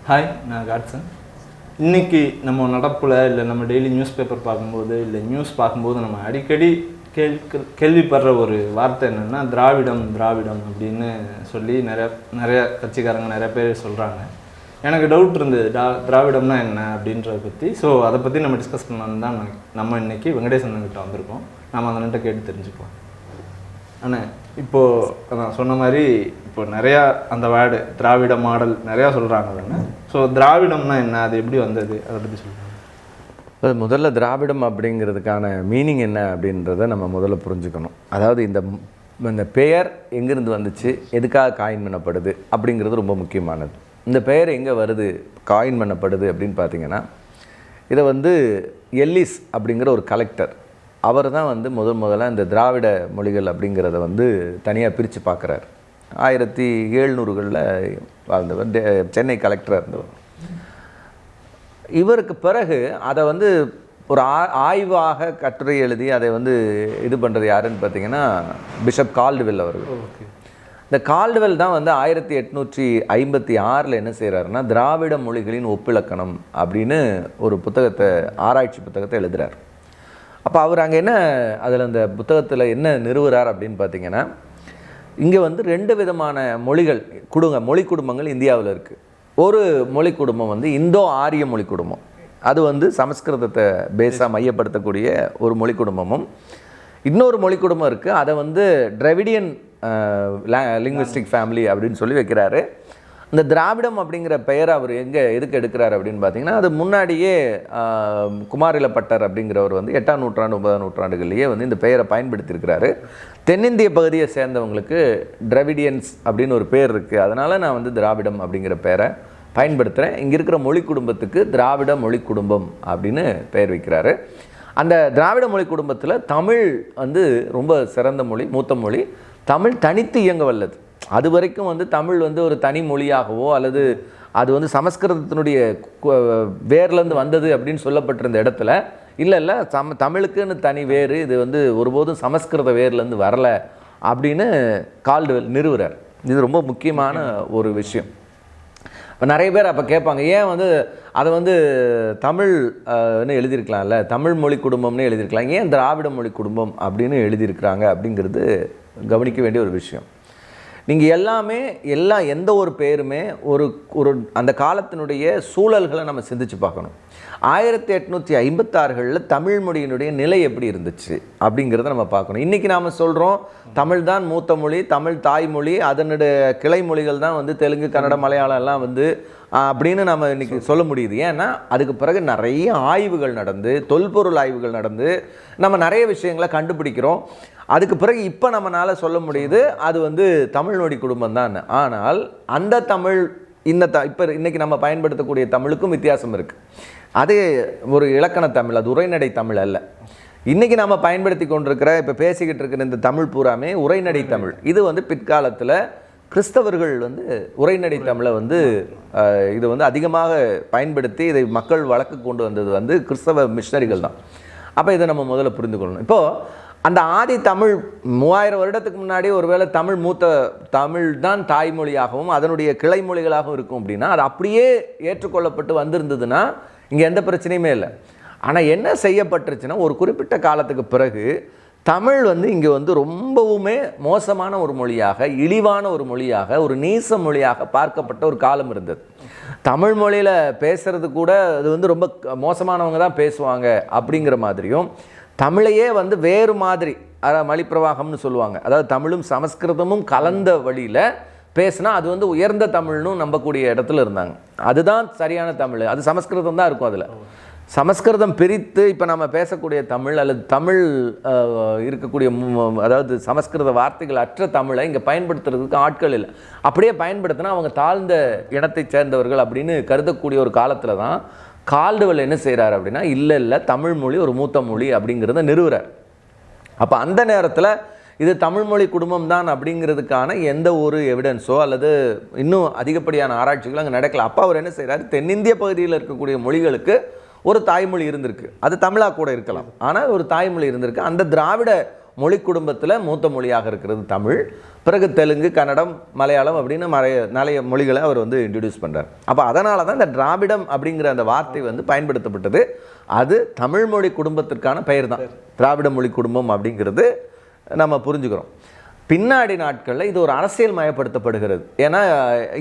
Hi, நான் காட்சன். இன்றைக்கி நம்ம நடப்பில் இல்லை நம்ம டெய்லி நியூஸ் பேப்பர் பார்க்கும்போது இல்லை நியூஸ் பார்க்கும்போது நம்ம அடிக்கடி கேள்விப்படுற ஒரு வார்த்தை என்னென்னா திராவிடம் திராவிடம் அப்படின்னு சொல்லி நிறைய கட்சிக்காரங்க நிறைய பேர் சொல்கிறாங்க. எனக்கு டவுட் இருந்தது, திராவிடம்னா என்ன அப்படின்றத பற்றி. ஸோ அதை பற்றி நம்ம டிஸ்கஸ் பண்ணலான்னு தான் நம்ம இன்றைக்கி வெங்கடேசன்கிட்ட வந்திருக்கோம். நம்ம அதன்கிட்ட கேட்டு தெரிஞ்சுப்போம். ஆனால் இப்போது அதான் சொன்ன மாதிரி இப்போ நிறையா அந்த வேர்டு திராவிட மாடல் நிறையா சொல்கிறாங்க தானே. ஸோ திராவிடம்னா என்ன, அது எப்படி வந்தது, அதை பற்றி சொல்லுங்கள். முதல்ல திராவிடம் அப்படிங்கிறதுக்கான மீனிங் என்ன அப்படின்றத நம்ம முதல்ல புரிஞ்சுக்கணும். அதாவது இந்த பெயர் எங்கேருந்து வந்துச்சு, எதுக்காக காயின் பண்ணப்படுது அப்படிங்கிறது ரொம்ப முக்கியமானது. இந்த பெயர் எங்கே வருது, காயின் பண்ணப்படுது அப்படின்னு பார்த்தீங்கன்னா, இதை எல்லிஸ் அப்படிங்கிற ஒரு கலெக்டர், அவர் தான் முதல்ல இந்த திராவிட மொழிகள் அப்படிங்கிறத தனியாக பிரித்து பார்க்குறாரு. 1700களில் வாழ்ந்தவர், சென்னை கலெக்டராக இருந்தவர். இவருக்கு பிறகு அதை ஒரு ஆய்வாக கட்டுரை எழுதி அதை இது பண்ணுறது யாருன்னு பார்த்தீங்கன்னா பிஷப் கால்டுவெல் அவர்கள். இந்த கால்டுவெல் தான் 1856 என்ன செய்கிறாருன்னா திராவிட மொழிகளின் ஒப்பிலக்கணம் அப்படின்னு ஒரு புத்தகத்தை, ஆராய்ச்சி புத்தகத்தை எழுதுகிறார். அப்போ அவர் அங்கே என்ன அதில் அந்த புத்தகத்தில் என்ன நிறுவுறார் அப்படின்னு பார்த்தீங்கன்னா, இங்கே 2 விதமான மொழி குடும்பங்கள் இந்தியாவில் இருக்குது. ஒரு மொழி குடும்பம் இந்தோ ஆரிய மொழி குடும்பம், அது சமஸ்கிருதத்தை பேஸாக மையப்படுத்தக்கூடிய ஒரு மொழி குடும்பமும், இன்னொரு மொழி குடும்பம் இருக்குது, அதை டிராவிடியன் லிங்குவிஸ்டிக் ஃபேமிலி அப்படின்னு சொல்லி வைக்கிறாரு. இந்த திராவிடம் அப்படிங்கிற பெயரை அவர் எதுக்கு எடுக்கிறார் அப்படின்னு பார்த்தீங்கன்னா, அது முன்னாடியே குமாரிலப்பட்டர் அப்படிங்கிறவர் 8ஆம் நூற்றாண்டு 9ஆம் நூற்றாண்டுகள்லேயே இந்த பெயரை பயன்படுத்தியிருக்கிறாரு. தென்னிந்திய பகுதியை சேர்ந்தவங்களுக்கு டிராவிடியன்ஸ் அப்படின்னு ஒரு பேர் இருக்குது, அதனால் நான் திராவிடம் அப்படிங்கிற பெயரை பயன்படுத்துகிறேன், இங்கே இருக்கிற மொழி குடும்பத்துக்கு திராவிட மொழி குடும்பம் அப்படின்னு பெயர் வைக்கிறாரு. அந்த திராவிட மொழி குடும்பத்தில் தமிழ் ரொம்ப சிறந்த மொழி, மூத்த மொழி. தமிழ் தனித்து இயங்க வல்லது. அது வரைக்கும் தமிழ் ஒரு தனி மொழியாகவோ அல்லது அது சமஸ்கிருதத்தினுடைய வேர்லேருந்து வந்தது அப்படின்னு சொல்லப்பட்டிருந்த இடத்துல இல்லை தமிழுக்குன்னு தனி வேறு, இது ஒருபோதும் சமஸ்கிருத வேர்லேருந்து வரலை அப்படின்னு கால்டுவெல் நிறுவுறார். இது ரொம்ப முக்கியமான ஒரு விஷயம். இப்போ நிறைய பேர் அப்போ கேட்பாங்க, ஏன் அதை தமிழ்னு எழுதியிருக்கலாம்ல, தமிழ் மொழி குடும்பம்னு எழுதியிருக்கலாம், ஏன் திராவிட மொழி குடும்பம் அப்படின்னு எழுதியிருக்கிறாங்க அப்படிங்கிறது கவனிக்க வேண்டிய ஒரு விஷயம். நீங்கள் எந்த ஒரு பேருமே ஒரு அந்த காலத்தினுடைய சூழல்களை நம்ம சிந்திச்சு பார்க்கணும். 1856களில் தமிழ் மொழியினுடைய நிலை எப்படி இருந்துச்சு அப்படிங்கிறத நம்ம பார்க்கணும். இன்றைக்கி நாம் சொல்கிறோம் தமிழ் தான் மூத்த மொழி, தமிழ் தாய்மொழி, அதனுடைய கிளை மொழிகள் தான் தெலுங்கு, கன்னடம், மலையாளம் எல்லாம் அப்படின்னு நம்ம இன்றைக்கி சொல்ல முடியுது. ஏன்னா அதுக்கு பிறகு நிறைய ஆய்வுகள் நடந்து, தொல்பொருள் ஆய்வுகள் நடந்து நம்ம நிறைய விஷயங்களை கண்டுபிடிக்கிறோம். அதுக்கு பிறகு இப்போ நம்மளால் சொல்ல முடியுது அது தமிழ் மொழி குடும்பம் தான். ஆனால் அந்த தமிழ் இப்போ இன்றைக்கி நம்ம பயன்படுத்தக்கூடிய தமிழுக்கும் வித்தியாசம் இருக்குது. அது ஒரு இலக்கண தமிழ், அது உரைநடை தமிழ் அல்ல. இன்றைக்கி நம்ம பயன்படுத்தி கொண்டிருக்கிற, இப்போ பேசிக்கிட்டு இருக்கிற இந்த தமிழ் பூராமே உரைநடை தமிழ். இது பிற்காலத்தில் கிறிஸ்தவர்கள் உரைநடை தமிழை இது அதிகமாக பயன்படுத்தி இதை மக்கள் வழக்கு கொண்டு வந்தது கிறிஸ்தவ மிஷனரிகள் தான். அப்போ இதை நம்ம முதல்ல புரிந்து கொள்ளணும். இப்போது அந்த ஆதி தமிழ் 3000 வருடத்துக்கு முன்னாடி ஒருவேளை மூத்த தமிழ் தான் தாய்மொழியாகவும் அதனுடைய கிளை மொழிகளாகவும் இருக்கும் அப்படின்னா அது அப்படியே ஏற்றுக்கொள்ளப்பட்டு வந்திருந்ததுன்னா இங்கே எந்த பிரச்சனையுமே இல்லை. ஆனால் என்ன செய்யப்பட்டுருச்சுன்னா, ஒரு குறிப்பிட்ட காலத்துக்கு பிறகு தமிழ் இங்கே ரொம்பவுமே மோசமான ஒரு மொழியாக, இழிவான ஒரு மொழியாக, ஒரு நீச மொழியாக பார்க்கப்பட்ட ஒரு காலம் இருந்தது. தமிழ் மொழியில் பேசுறது கூட அது ரொம்ப மோசமானவங்க தான் பேசுவாங்க அப்படிங்கிற மாதிரியும், தமிழையே வேறு மாதிரி, அதாவது மொழிப்பிரவாகம்னு சொல்லுவாங்க, அதாவது தமிழும் சமஸ்கிருதமும் கலந்த வழியில் பேசுனா அது உயர்ந்த தமிழ்னு நம்பக்கூடிய இடத்துல இருந்தாங்க. அதுதான் சரியான தமிழ், அது சமஸ்கிருதம் தான் இருக்கும். அதில் சமஸ்கிருதம் பிரித்து இப்போ நம்ம பேசக்கூடிய தமிழ் அல்லது தமிழ் இருக்கக்கூடிய, அதாவது சமஸ்கிருத வார்த்தைகள் அற்ற தமிழை இங்கே பயன்படுத்துறதுக்கு ஆட்கள் இல்லை. அப்படியே பயன்படுத்தினா அவங்க தாழ்ந்த இனத்தை சேர்ந்தவர்கள் அப்படின்னு கருதக்கூடிய ஒரு காலத்தில் தான் கால்டுவெல் என்ன செய்கிறார் அப்படின்னா, இல்லை தமிழ் மொழி ஒரு மூத்த மொழி அப்படிங்கிறத நிறுவுறார். அப்போ அந்த நேரத்தில் இது தமிழ் மொழி குடும்பம் தான் அப்படிங்கிறதுக்கான எந்த ஒரு எவிடன்ஸோ அல்லது இன்னும் அதிகப்படியான ஆராய்ச்சிகளும் அங்கே நடக்கல. அப்போ அவர் என்ன செய்கிறார், தென்னிந்திய பகுதியில் இருக்கக்கூடிய மொழிகளுக்கு ஒரு தாய்மொழி இருந்திருக்கு, அது தமிழாக கூட இருக்கலாம், ஆனால் ஒரு தாய்மொழி இருந்திருக்கு. அந்த திராவிட மொழி குடும்பத்தில் மூத்த மொழியாக இருக்கிறது தமிழ். பிறகு தெலுங்கு, கன்னடம், மலையாளம் அப்படின்னு நிறைய மொழிகளை அவர் வந்து இன்ட்ரடியூஸ் பண்ணுறார். அப்போ அதனால தான் இந்த திராவிடம் அப்படிங்கிற அந்த வார்த்தை வந்து பயன்படுத்தப்பட்டது. அது தமிழ் மொழி குடும்பத்திற்கான பெயர் தான். திராவிட மொழி குடும்பம் அப்படிங்கிறது நம்ம புரிஞ்சுக்கிறோம். பின்னாடி நாட்களில் இது ஒரு அரசியல் மயப்படுத்தப்படுகிறது. ஏன்னா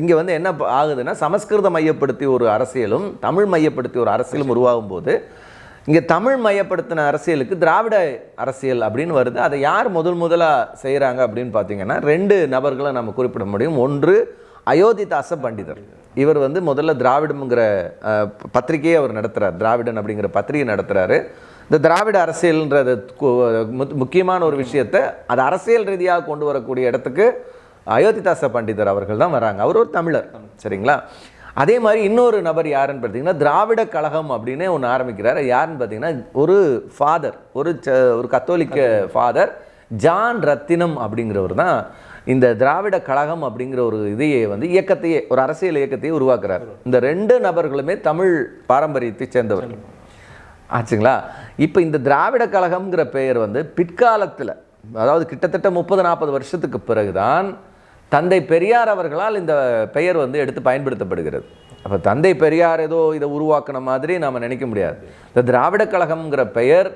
இங்கே வந்து என்ன ஆகுதுன்னா, சமஸ்கிருத மையப்படுத்தி ஒரு அரசியலும் தமிழ் மையப்படுத்தி ஒரு அரசியலும் உருவாகும் போது இங்கே தமிழ் மையப்படுத்தின அரசியலுக்கு திராவிட அரசியல் அப்படின்னு வருது. அதை யார் முதலாக செய்கிறாங்க அப்படின்னு பார்த்தீங்கன்னா 2 நபர்களை நம்ம குறிப்பிட முடியும். ஒன்று அயோத்திதாச பண்டிதர். இவர் வந்து முதல்ல திராவிடம்ங்கிற பத்திரிகையை அவர் நடத்துகிறார். திராவிடன் அப்படிங்கிற பத்திரிகை நடத்துகிறாரு. இந்த திராவிட அரசியல்ன்றது முக்கியமான ஒரு விஷயத்தை அது அரசியல் ரீதியாக கொண்டு வரக்கூடிய இடத்துக்கு அயோத்திதாச பண்டிதர் அவர்கள் தான் வராங்க. அவர் ஒரு தமிழர், சரிங்களா? அதே மாதிரி இன்னொரு நபர் யாருன்னு பார்த்தீங்கன்னா திராவிட கழகம் அப்படின்னு ஒன்று ஆரம்பிக்கிறார். யாருன்னு பார்த்தீங்கன்னா ஒரு ஃபாதர், ஒரு கத்தோலிக்க ஃபாதர் ஜான் ரத்தினம் அப்படிங்கிறவர் தான் இந்த திராவிட கழகம் அப்படிங்கிற ஒரு இதையே வந்து இயக்கத்தையே, ஒரு அரசியல் இயக்கத்தையே உருவாக்குறார். இந்த 2 நபர்களுமே தமிழ் பாரம்பரியத்தை சேர்ந்தவர் ஆச்சுங்களா. இப்போ இந்த திராவிட கழகம்ங்கிற பெயர் வந்து பிற்காலத்தில், அதாவது கிட்டத்தட்ட 30-40 வருஷத்துக்கு பிறகுதான் தந்தை பெரியார் அவர்களால் இந்த பெயர் வந்து எடுத்து பயன்படுத்தப்படுகிறது. அப்போ தந்தை பெரியார் ஏதோ இதை உருவாக்குன மாதிரி நாம் நினைக்க முடியாது. இந்த திராவிட கழகம்ங்கிற பெயர்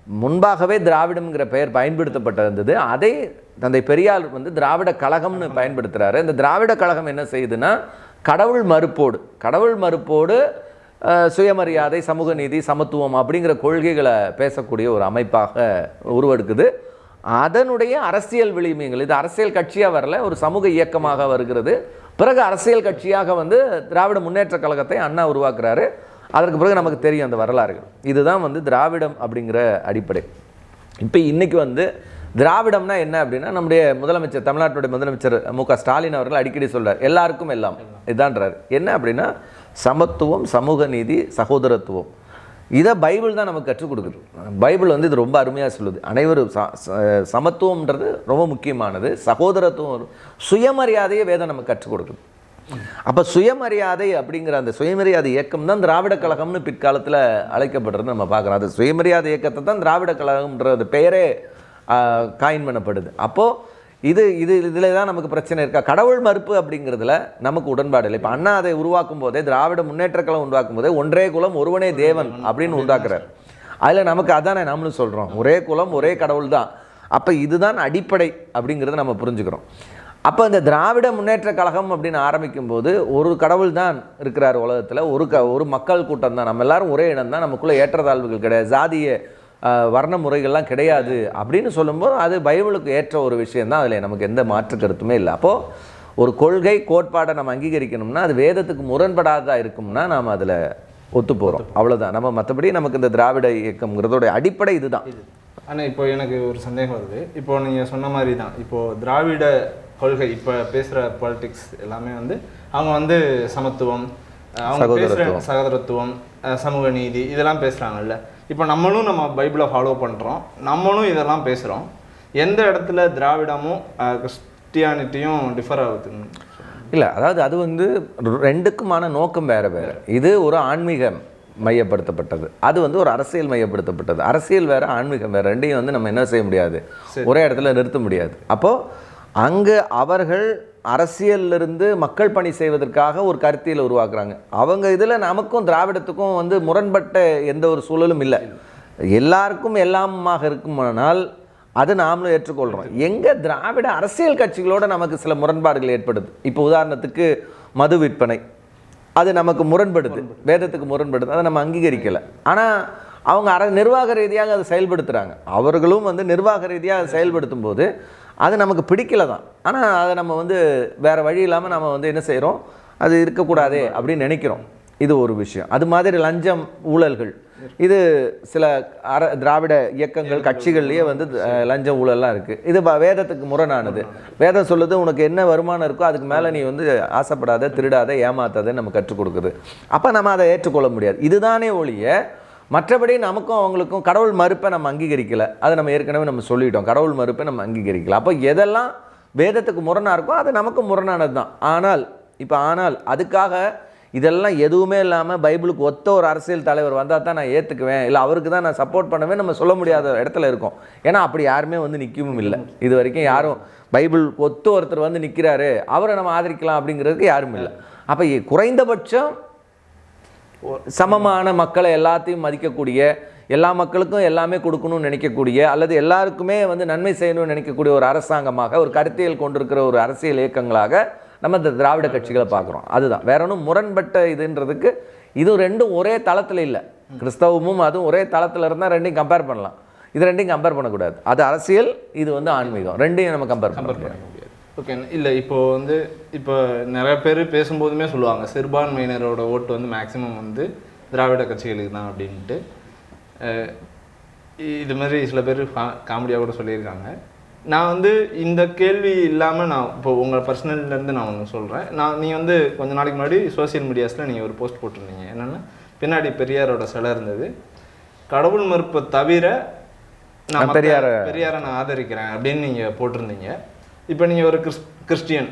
முன்பாகவே திராவிடம்ங்கிற பெயர் பயன்படுத்தப்பட்டிருந்தது. அதை தந்தை பெரியார் வந்து திராவிட கழகம்னு பயன்படுத்துகிறாரு. இந்த திராவிட கழகம் என்ன செய்யுதுன்னா, கடவுள் மறுப்போடு சுயமரியாதை, சமூக நீதி, சமத்துவம் அப்படிங்கிற கொள்கைகளை பேசக்கூடிய ஒரு அமைப்பாக உருவெடுக்குது. அதனுடைய அரசியல் விளிம்புகள், இது அரசியல் கட்சியாக வரல, ஒரு சமூக இயக்கமாக வருகிறது. பிறகு அரசியல் கட்சியாக வந்து திராவிட முன்னேற்ற கழகத்தை அண்ணா உருவாக்குறாரு. அதற்கு பிறகு நமக்கு தெரியும் அந்த வரலாறுகள். இதுதான் வந்து திராவிடம் அப்படிங்கிற அடிப்படை. இப்போ இன்றைக்கி வந்து திராவிடம்னா என்ன அப்படின்னா, நம்முடைய முதலமைச்சர், தமிழ்நாட்டுடைய முதலமைச்சர் மு.க. ஸ்டாலின் அவர்கள் அடிக்கடி சொல்கிறார், எல்லாருக்கும் எல்லாம் இதான்றார். என்ன அப்படின்னா, சமத்துவம், சமூக நீதி, சகோதரத்துவம். இதை பைபிள் தான் நமக்கு கற்றுக் கொடுக்குது. பைபிள் வந்து இது ரொம்ப அருமையாக சொல்லுது. அனைவரும் சமத்துவம்ன்றது ரொம்ப முக்கியமானது. சகோதரத்துவம், சுயமரியாதையை வேதம் நமக்கு கற்றுக் கொடுக்குது. அப்போ சுயமரியாதை அப்படிங்கிற அந்த சுயமரியாதை இயக்கம் தான் திராவிட கழகம்னு பிற்காலத்தில் அழைக்கப்படுறது நம்ம பார்க்குறோம். அது சுயமரியாதை இயக்கத்தை தான் திராவிட கழகம்ன்ற பெயரே காயின் பண்ணப்படுது. அப்போது இதில் தான் நமக்கு பிரச்சனை இருக்கா? கடவுள் மறுப்பு அப்படிங்கிறதுல நமக்கு உடன்பாடு இல்லை. இப்போ அண்ணா அதை உருவாக்கும் போதே, திராவிட முன்னேற்ற கழகம் உருவாக்கும் போதே ஒன்றே குலம் ஒருவனே தேவன் அப்படின்னு உண்டாக்குறார். அதில் நமக்கு அதானே நம்மளும் சொல்கிறோம், ஒரே குலம் ஒரே கடவுள் தான். அப்போ இதுதான் அடிப்படை அப்படிங்கிறத நம்ம புரிஞ்சுக்கிறோம். அப்போ இந்த திராவிட முன்னேற்ற கழகம் அப்படின்னு ஆரம்பிக்கும் போது ஒரு கடவுள் தான் இருக்கிறார் உலகத்தில், ஒரு மக்கள் கூட்டம் தான், நம்ம எல்லாரும் ஒரே இடம் தான், நமக்குள்ளே ஏற்றத்தாழ்வுகள் கிடையாது, ஜாதிய வர்ண முறைகள்லாம் கிடையாது அப்படின்னு சொல்லும்போது அது பைபிளுக்கு ஏற்ற ஒரு விஷயந்தான். அதில் நமக்கு எந்த மாற்று கருத்துமே இல்லை. அப்போது ஒரு கொள்கை கோட்பாடை நம்ம அங்கீகரிக்கணும்னா அது வேதத்துக்கு முரண்படாததாக இருக்கும்னா நாம் அதில் ஒத்து போகிறோம், அவ்வளோதான். நம்ம மற்றபடி நமக்கு இந்த திராவிட இயக்கம்ங்கிறதோட அடிப்படை இதுதான். ஆனால் இப்போ எனக்கு ஒரு சந்தேகம் வருது. இப்போ நீங்கள் சொன்ன மாதிரி தான், இப்போது திராவிட கொள்கை இப்போ பேசுகிற பாலிடிக்ஸ் எல்லாமே வந்து அவங்க வந்து சமத்துவம், அவங்க பேசுகிற சகோதரத்துவம், சமூக நீதி இதெல்லாம் பேசுகிறாங்கல்ல. இப்போ நம்மளும் நம்ம பைபிளை ஃபாலோ பண்ணுறோம், நம்மளும் இதெல்லாம் பேசுகிறோம். எந்த இடத்துல திராவிடமும் கிறிஸ்டியானிட்டியும் டிஃபர் ஆகுதுன்னு இல்லை, அதாவது அது வந்து 2க்குமான நோக்கம் வேறு வேறு. இது ஒரு ஆன்மீகம் மையப்படுத்தப்பட்டது, அது வந்து ஒரு அரசியல் மையப்படுத்தப்பட்டது. அரசியல் வேறு, ஆன்மீகம் வேறு. ரெண்டையும் வந்து நம்ம என்ன செய்ய முடியாது, ஒரே இடத்துல நிறுத்த முடியாது. அப்போது அங்கு அவர்கள் அரசியலிருந்து மக்கள் பணி செய்வதற்காக ஒரு கருத்தியலை உருவாக்குறாங்க. அவங்க இதில் நமக்கும் திராவிடத்துக்கும் வந்து முரண்பட்ட எந்த ஒரு சூழலும் இல்லை. எல்லாருக்கும் எல்லாமாக இருக்குமானால் அது நாமளும் ஏற்றுக்கொள்கிறோம். எங்கே திராவிட அரசியல் கட்சிகளோடு நமக்கு சில முரண்பாடுகள் ஏற்படுது. இப்போ உதாரணத்துக்கு மது விற்பனை, அது நமக்கு முரண்படுது, வேதத்துக்கு முரண்படுது, அதை நம்ம அங்கீகரிக்கலை. ஆனால் அவங்க நிர்வாக ரீதியாக அதை செயல்படுத்துகிறாங்க. அவர்களும் வந்து நிர்வாக ரீதியாக அதை செயல்படுத்தும் போது அது நமக்கு பிடிக்கல தான். ஆனால் அதை நம்ம வந்து வேறு வழி இல்லாமல் நம்ம வந்து என்ன செய்கிறோம், அது இருக்கக்கூடாதே அப்படின்னு நினைக்கிறோம். இது ஒரு விஷயம். அது மாதிரி லஞ்சம், ஊழல்கள், இது சில திராவிட இயக்கங்கள் கட்சிகள்லேயே வந்து லஞ்ச ஊழல்லாம் இருக்குது. இது வேதத்துக்கு முரணானது. வேதம் சொல்லுது, உனக்கு என்ன வருமானம் இருக்கோ அதுக்கு மேலே நீ வந்து ஆசைப்படாத, திருடாத, ஏமாத்தாதன்னு நம்ம கற்றுக் கொடுக்குது. அப்போ நம்ம அதை ஏற்றுக்கொள்ள முடியாது. இதுதானே ஒழிய மற்றபடி நமக்கும் அவங்களுக்கும் கடவுள் மறுப்பை நம்ம அங்கீகரிக்கலை. அதை நம்ம ஏற்கனவே நம்ம சொல்லிட்டோம், கடவுள் மறுப்பை நம்ம அங்கீகரிக்கலை. அப்போ எதெல்லாம் வேதத்துக்கு முரணாக இருக்கோ அது நமக்கும் முரணானது தான். ஆனால் அதுக்காக இதெல்லாம் எதுவுமே இல்லாமல் பைபிளுக்கு ஒத்த ஒரு அரசியல் தலைவர் வந்தால் தான் நான் ஏற்றுக்குவேன், இல்லை அவருக்கு தான் நான் சப்போர்ட் பண்ணுவேன் நம்ம சொல்ல முடியாத இடத்துல இருக்கோம். ஏன்னா அப்படி யாருமே வந்து நிற்கவும் இல்லை. இது வரைக்கும் யாரும் பைபிள் ஒத்த ஒருத்தர் வந்து நிற்கிறாரு அவரை நம்ம ஆதரிக்கலாம் அப்படிங்கிறதுக்கு யாரும் இல்லை. அப்போ குறைந்தபட்சம் சமமான மக்களை எல்லாத்தையும் மதிக்கக்கூடிய, எல்லா மக்களுக்கும் எல்லாமே கொடுக்கணும்னு நினைக்கக்கூடிய, அல்லது எல்லாருக்குமே வந்து நன்மை செய்யணும்னு நினைக்கக்கூடிய ஒரு அரசாங்கமாக, ஒரு கருத்தியல் கொண்டிருக்கிற ஒரு அரசியல் இயக்கங்களாக நம்ம இந்த திராவிட கட்சிகளை பார்க்குறோம். அதுதான், வேற ஒன்றும் முரண்பட்ட இதுன்றதுக்கு இது ரெண்டும் ஒரே தளத்தில் இல்லை. கிறிஸ்தவமும் அதுவும் ஒரே தளத்தில் இருந்தால் ரெண்டையும் கம்பேர் பண்ணலாம். இது ரெண்டையும் கம்பேர் பண்ணக்கூடாது. அது அரசியல், இது வந்து ஆன்மீகம், ரெண்டையும் நம்ம கம்பேர் பண்ண முடியாது. ஓகே, இல்லை இப்போது வந்து இப்போ நிறைய பேர் பேசும்போதுமே சொல்லுவாங்க சிறுபான்மையினரோட ஓட்டு வந்து மேக்சிமம் வந்து திராவிட கட்சிகளுக்கு தான் அப்படின்ட்டு. இது மாதிரி சில பேர் காமெடியாக கூட சொல்லியிருக்காங்க. நான் வந்து இந்த கேள்வி இல்லாமல் நான் இப்போ உங்கள் பர்சனல்லேருந்து நான் ஒன்று சொல்கிறேன். நீ வந்து கொஞ்ச நாளைக்கு முன்னாடி சோசியல் மீடியாஸில் நீங்கள் ஒரு போஸ்ட் போட்டிருந்தீங்க. என்னென்னா, பின்னாடி பெரியாரோட சிலை இருந்தது, கடவுள் மறுப்பை தவிர நான் பெரியாரை நான் ஆதரிக்கிறேன் அப்படின்னு நீங்கள் போட்டிருந்தீங்க. இப்போ நீங்கள் ஒரு கிறிஸ்டியன்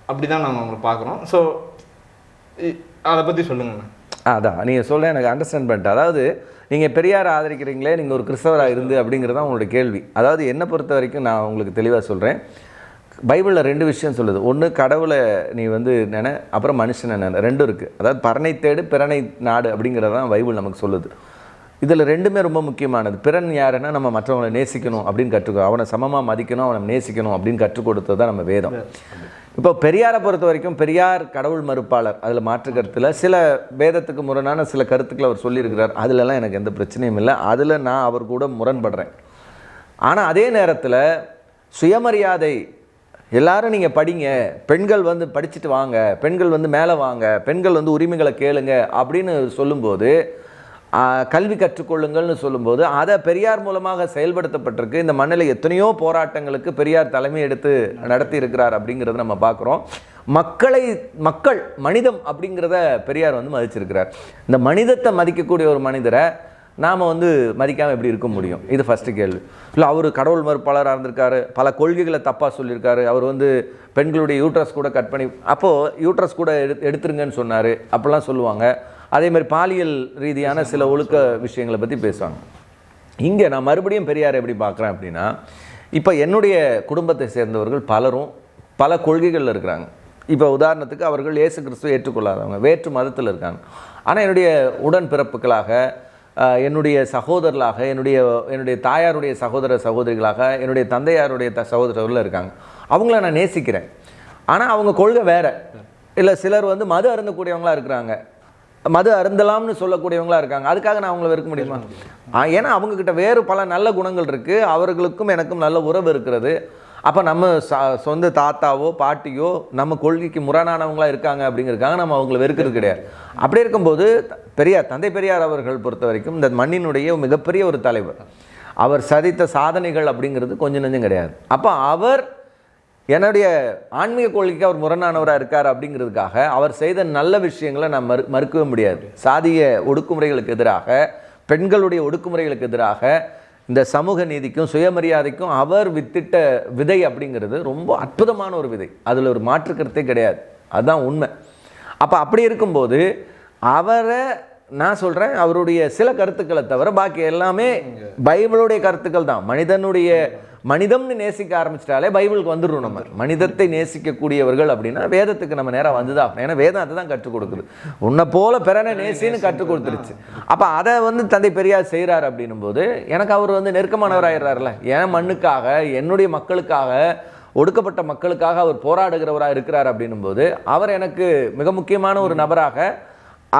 அப்படி தான் நாங்கள் உங்களை பார்க்குறோம். ஸோ அதை பற்றி சொல்லுங்கண்ணா. அதான் நீங்கள் சொல்ல எனக்கு அண்டர்ஸ்டாண்ட் பண்ணிட்டேன். அதாவது நீங்கள் பெரியாரை ஆதரிக்கிறீங்களே, நீங்கள் ஒரு கிறிஸ்தவராக இருந்து அப்படிங்கிறது தான் உங்களுடைய கேள்வி. அதாவது என்னை பொறுத்த வரைக்கும் நான் உங்களுக்கு தெளிவாக சொல்கிறேன். பைபிளில் 2 விஷயம் சொல்லுது. ஒன்று, கடவுளை நீ வந்து அப்புறம் மனுஷனை ரெண்டும் இருக்குது. அதாவது பரனை தேடு பிறனை நாடு அப்படிங்கிறது தான் பைபிள் நமக்கு சொல்லுது. இதில் ரெண்டுமே ரொம்ப முக்கியமானது. பிறன் யாருன்னா நம்ம மற்றவங்களை நேசிக்கணும் அப்படின்னு கற்றுக்கோ, அவனை சமமாக மதிக்கணும், அவனை நேசிக்கணும் அப்படின்னு கற்றுக் கொடுத்தது தான் நம்ம வேதம். இப்போ பெரியாரை பொறுத்த வரைக்கும் பெரியார் கடவுள் மறுப்பாளர், அதில் மாற்று கருத்தில் சில வேதத்துக்கு முரணான சில கருத்துக்களை அவர் சொல்லியிருக்கிறார். அதிலெல்லாம் எனக்கு எந்த பிரச்சனையும் இல்லை. அதில் நான் அவர் கூட முரண்படுறேன். ஆனால் அதே நேரத்தில் சுயமரியாதை, எல்லாரும் நீங்கள் படிங்க, பெண்கள் வந்து படிச்சுட்டு வாங்க, பெண்கள் வந்து மேலே வாங்க, பெண்கள் வந்து உரிமைகளை கேளுங்க அப்படின்னு சொல்லும்போது, கல்வி கற்றுக்கொள்ளுங்கள்னு சொல்லும்போது அதை பெரியார் மூலமாக செயல்படுத்தப்பட்டிருக்கு. இந்த மண்ணில் எத்தனையோ போராட்டங்களுக்கு பெரியார் தலைமை எடுத்து நடத்தி இருக்கிறார் அப்படிங்கிறத நம்ம பார்க்குறோம். மக்கள் மனிதம் அப்படிங்கிறத பெரியார் வந்து மதிச்சிருக்கிறார். இந்த மனிதத்தை மதிக்கக்கூடிய ஒரு மனிதரை நாம் வந்து மதிக்காமல் எப்படி இருக்க முடியும்? இது ஃபஸ்ட்டு கேள்வி. இல்லை, அவர் கடவுள் மறுப்பாளராக இருந்திருக்காரு, பல கொள்கைகளை தப்பாக சொல்லியிருக்காரு. அவர் வந்து பெண்களுடைய யூட்ரஸ் கூட கட் பண்ணி, அப்போது யூட்ரஸ் கூட எடுத்துருங்கன்னு சொன்னார் அப்படிலாம் சொல்லுவாங்க. அதே மாதிரி பாலியல் ரீதியான சில ஒழுக்க விஷயங்களை பற்றி பேசுவாங்க. இங்கே நான் மறுபடியும் பெரியார் எப்படி பார்க்குறேன் அப்படின்னா, இப்போ என்னுடைய குடும்பத்தை சேர்ந்தவர்கள் பலரும் பல கொள்கைகளில் இருக்கிறாங்க. இப்போ உதாரணத்துக்கு அவர்கள் இயேசு கிறிஸ்துவை ஏற்றுக்கொள்ளாதவங்க, வேற்று மதத்தில் இருக்காங்க. ஆனால் என்னுடைய உடன்பிறப்புகளாக, என்னுடைய சகோதரர்களாக, என்னுடைய தாயாருடைய சகோதர சகோதரிகளாக, என்னுடைய தந்தையாருடைய சகோதரர்கள் இருக்காங்க. அவங்கள நான் நேசிக்கிறேன். ஆனால் அவங்க கொள்கை வேறு. இல்லை, சிலர் வந்து மது அருந்தக்கூடியவங்களாக இருக்கிறாங்க, மது அருந்தலாம்னு சொல்லக்கூடியவங்களா இருக்காங்க. அதுக்காக நான் அவங்கள வெறுக்க முடியுமா? ஏன்னா அவங்கக்கிட்ட வேறு பல நல்ல குணங்கள் இருக்குது, அவர்களுக்கும் எனக்கும் நல்ல உறவு இருக்கிறது. அப்போ நம்ம சொந்த தாத்தாவோ பாட்டியோ நம்ம கொள்கைக்கு முரணானவங்களாக இருக்காங்க அப்படிங்கிறதுக்காக நம்ம அவங்கள வெறுக்கிறது கிடையாது. அப்படி இருக்கும்போது தந்தை பெரியார் அவர்கள் பொறுத்த வரைக்கும் இந்த மண்ணினுடைய மிகப்பெரிய ஒரு தலைவர். அவர் சாதித்த சாதனைகள் அப்படிங்கிறது கொஞ்சம் நெஞ்சம் கிடையாது. அப்போ அவர் என்னுடைய ஆன்மீக கொள்கைக்கு அவர் முரணானவராக இருக்கார் அப்படிங்கிறதுக்காக அவர் செய்த நல்ல விஷயங்களை நான் மறுக்கவே முடியாது. சாதிய ஒடுக்குமுறைகளுக்கு எதிராக, பெண்களுடைய ஒடுக்குமுறைகளுக்கு எதிராக, இந்த சமூக நீதிக்கும் சுயமரியாதைக்கும் அவர் வித்திட்ட விதை அப்படிங்கிறது ரொம்ப அற்புதமான ஒரு விதை. அதில் ஒரு மாற்று கருத்தே கிடையாது. அதுதான் உண்மை. அப்போ அப்படி இருக்கும்போது அவரை நான் சொல்கிறேன், அவருடைய சில கருத்துக்களை தவிர பாக்கி எல்லாமே பைபிளுடைய கருத்துக்கள் தான். மனிதம்னு நேசிக்க ஆரம்பிச்சிட்டாலே பைபிளுக்கு வந்துடும். நம்ம மனிதத்தை நேசிக்கக்கூடியவர்கள் அப்படின்னா வேதத்துக்கு நம்ம நேராக வந்துதான். ஏன்னா வேதம் அதை தான் கற்றுக் கொடுக்குது. உன்னை போல பிறனை நேசின்னு கற்றுக் கொடுத்துருச்சு. அப்போ அதை வந்து தந்தை பெரியார் செய்கிறார் அப்படின்னும் போது எனக்கு அவர் வந்து நெருக்கமானவராகிறார்ல. என் மண்ணுக்காக, என்னுடைய மக்களுக்காக, ஒடுக்கப்பட்ட மக்களுக்காக அவர் போராடுகிறவராக இருக்கிறார் அப்படின்னும் போது அவர் எனக்கு மிக முக்கியமான ஒரு நபராக,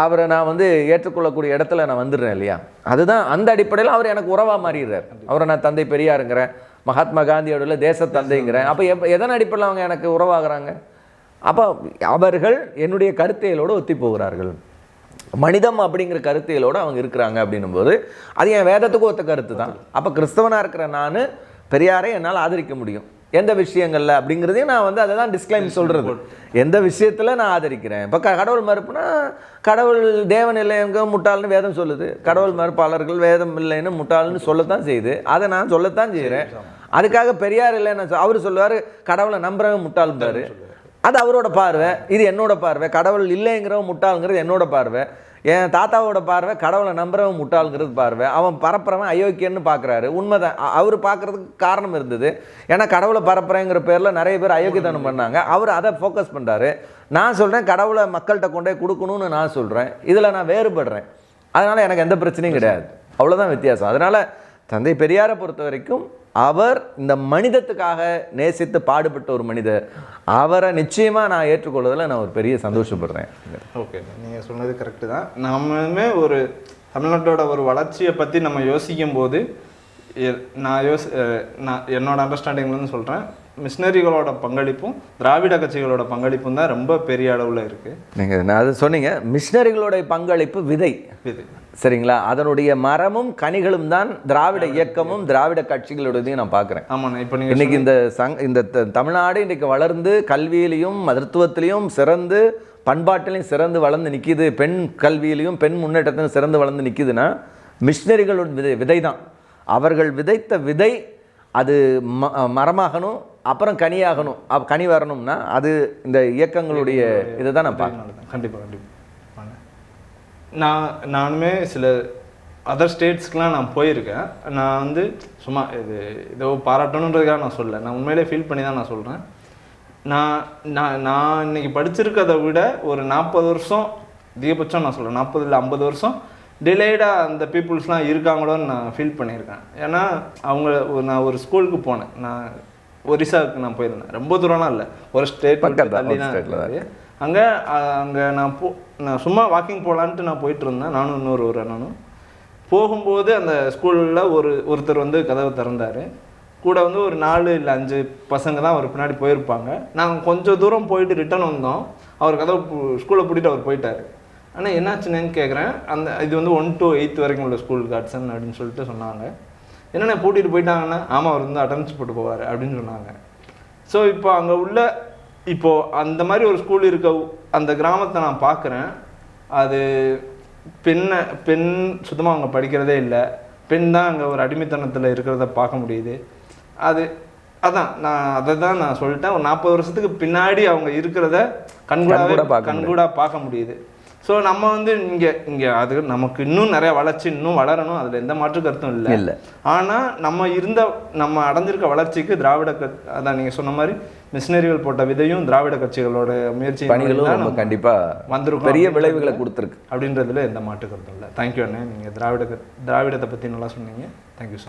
அவரை நான் வந்து ஏற்றுக்கொள்ளக்கூடிய இடத்துல நான் வந்துடுறேன் இல்லையா? அதுதான் அந்த அடிப்படையில் அவர் எனக்கு உறவாக மாறிடுறார். அவரை நான் தந்தை பெரியாருங்கிறேன், மகாத்மா காந்தியோட தேச தந்தைங்கிறேன். அப்போ எதன் அடிப்படையில் அவங்க எனக்கு உறவாகிறாங்க? அப்போ அவர்கள் என்னுடைய கருத்தியலோடு ஒத்தி போகிறார்கள். மனிதம் அப்படிங்கிற கருத்தியலோடு அவங்க இருக்கிறாங்க அப்படின்னும் போது அது என் வேதத்துக்கும் ஒத்த கருத்து தான். அப்போ கிறிஸ்தவனாக இருக்கிற நான் பெரியாரை என்னால் ஆதரிக்க முடியும். எந்த விஷயங்கள்ல அப்படிங்கிறதையும் நான் வந்து அதை தான் டிஸ்க்ளைம் சொல்கிறது. எந்த விஷயத்தில் நான் ஆதரிக்கிறேன். இப்போ கடவுள் மறுப்புனா கடவுள் தேவன் இல்லைங்க முட்டாள்னு வேதம் சொல்லுது. கடவுள் மறுப்பாளர்கள் வேதம் இல்லைன்னு முட்டாள்னு சொல்லத்தான் செய்யுது. அதை நான் சொல்லத்தான் செய்கிறேன். அதுக்காக பெரியார் இல்லைன்னு அவர் சொல்லுவார் கடவுளை நம்புறவன் முட்டாள்பாரு. அது அவரோட பார்வை, இது என்னோட பார்வை. கடவுள் இல்லைங்கிறவன் முட்டாளுங்கிறது என்னோட பார்வை. என் தாத்தாவோட பார்வை கடவுளை நம்புறவன் முட்டாளுங்கிறது பார்வை. அவன் பரப்புறவன் அயோக்கியன்னு பார்க்குறாரு. உண்மைதான், அவர் பார்க்குறதுக்கு காரணம் இருந்தது. ஏன்னா கடவுளை பரப்புறேங்கிற பேரில் நிறைய பேர் அயோக்கியத்தனம் பண்ணாங்க. அவர் அதை ஃபோக்கஸ் பண்ணுறாரு. நான் சொல்கிறேன் கடவுளை மக்கள்கிட்ட கொண்டே கொடுக்கணும்னு நான் சொல்கிறேன். இதில் நான் வேறுபடுறேன். அதனால் எனக்கு எந்த பிரச்சனையும் கிடையாது. அவ்வளோதான் வித்தியாசம். அதனால் தந்தை பெரியாரை பொறுத்த வரைக்கும் அவர் இந்த மனிதத்துக்காக நேசித்து பாடுபட்ட ஒரு மனிதர். அவரை நிச்சயமாக நான் ஏற்றுக்கொள்வதில் நான் ஒரு பெரிய சந்தோஷப்படுறேன். ஓகே, நீங்கள் சொன்னது கரெக்டு தான். நம்மளுமே ஒரு தமிழ்நாட்டோட ஒரு வளர்ச்சியை பற்றி நம்ம யோசிக்கும் போது நான் என்னோட அண்டர்ஸ்டாண்டிங்லேருந்து சொல்கிறேன், மிஷினரிகளோட பங்களிப்பும் திராவிட கட்சிகளோட பங்களிப்பும் தான் ரொம்ப பெரிய அளவில் இருக்குது. நீங்கள் அது சொன்னீங்க. மிஷினரிகளோட பங்களிப்பு விதை, சரிங்களா? அதனுடைய மரமும் கனிகளும் தான் திராவிட இயக்கமும் திராவிட கட்சிகளோடதையும் நான் பார்க்குறேன். ஆமாண்ணா, இப்போ இன்னைக்கு இந்த தமிழ்நாடு இன்றைக்கு வளர்ந்து கல்வியிலையும் மருத்துவத்திலையும் சிறந்து பண்பாட்டிலையும் சிறந்து வளர்ந்து நிற்கிது. பெண் கல்வியிலையும் பெண் முன்னேற்றத்திலும் சிறந்து வளர்ந்து நிற்கிதுன்னா மிஷினரிகளோட விதை தான். அவர்கள் விதைத்த விதை அது மரமாகணும், அப்புறம் கனியாகணும். கனி வரணும்னா அது இந்த இயக்கங்களுடைய இதை தான் நான் பார்க்கணும். கண்டிப்பாக. நானுமே சில அதர் ஸ்டேட்ஸ்க்கெலாம் நான் போயிருக்கேன். நான் வந்து சும்மா இதோ பாராட்டணுன்றதுக்காக நான் சொல்லலை, நான் உண்மையிலே ஃபீல் பண்ணி தான் நான் சொல்கிறேன். நான் இன்னைக்கு படிச்சிருக்கிறத விட ஒரு 40 வருஷம் அதிகபட்சம் நான் சொல்கிறேன், 40 இல்லை 50 வருஷம் டிலேடாக அந்த பீப்புள்ஸ்லாம் இருக்காங்களோன்னு நான் ஃபீல் பண்ணியிருக்கேன். ஏன்னா நான் ஒரு ஸ்கூலுக்கு போனேன், நான் ஒரிசாவுக்கு நான் போயிருந்தேன். ரொம்ப தூரம்லாம் இல்லை, ஒரு ஸ்டேட் தள்ளி தான் இருக்குது. அங்கே நான் சும்மா வாக்கிங் போகலான்ட்டு நான் போயிட்டு இருந்தேன், நானும் இன்னொரு அண்ணனும். போகும்போது அந்த ஸ்கூலில் ஒருத்தர் வந்து கதவை திறந்தார். கூட வந்து ஒரு 4 இல்லை 5 பசங்க தான் அவர் பின்னாடி போயிருப்பாங்க. நாங்கள் கொஞ்சம் தூரம் போயிட்டு ரிட்டர்ன் வந்தோம். அவர் ஸ்கூலை பூட்டிட்டு அவர் போயிட்டார். ஆனால் என்னாச்சுன்னு கேட்குறேன். இது வந்து 1 to 8 வரைக்கும் உள்ள ஸ்கூல் காட்சன் அப்படின்னு சொல்லிட்டு சொன்னாங்க. என்னென்ன பூட்டிட்டு போயிட்டாங்கன்னா, ஆமாம் அவர் வந்து அட்டெண்டன்ஸ் போட்டு போவார் அப்படின்னு சொன்னாங்க. ஸோ இப்போது அந்த மாதிரி ஒரு ஸ்கூல் இருக்க அந்த கிராமத்தை நான் பார்க்குறேன். அது பெண் சுத்தமாக அவங்க படிக்கிறதே இல்லை. பெண் தான் அங்கே ஒரு அடிமைத்தனத்தில் இருக்கிறத பார்க்க முடியுது. அதை தான் நான் சொல்லிட்டேன். ஒரு 40 வருஷத்துக்கு பின்னாடி அவங்க இருக்கிறத கண்கூடா பார்க்க முடியுது. ஸோ நம்ம வந்து இங்கே அது நமக்கு இன்னும் நிறைய வளர்ச்சி, இன்னும் வளரணும், அதில் எந்த மாற்று கருத்தும் இல்லை. ஆனால் நம்ம அடைஞ்சிருக்க வளர்ச்சிக்கு அதான் நீங்கள் சொன்ன மாதிரி மிஷினரிகள் போட்ட விதையும் திராவிட கட்சிகளோட முயற்சி பணிகளும் கண்டிப்பாக வந்திருக்கும், பெரிய விளைவுகளை கொடுத்துருக்கு அப்படின்றதுல எந்த மாற்று கருத்தும் இல்லை. தேங்க்யூ அண்ணே, நீங்கள் திராவிடத்தை பற்றி நல்லா சொன்னீங்க. தேங்க்யூ.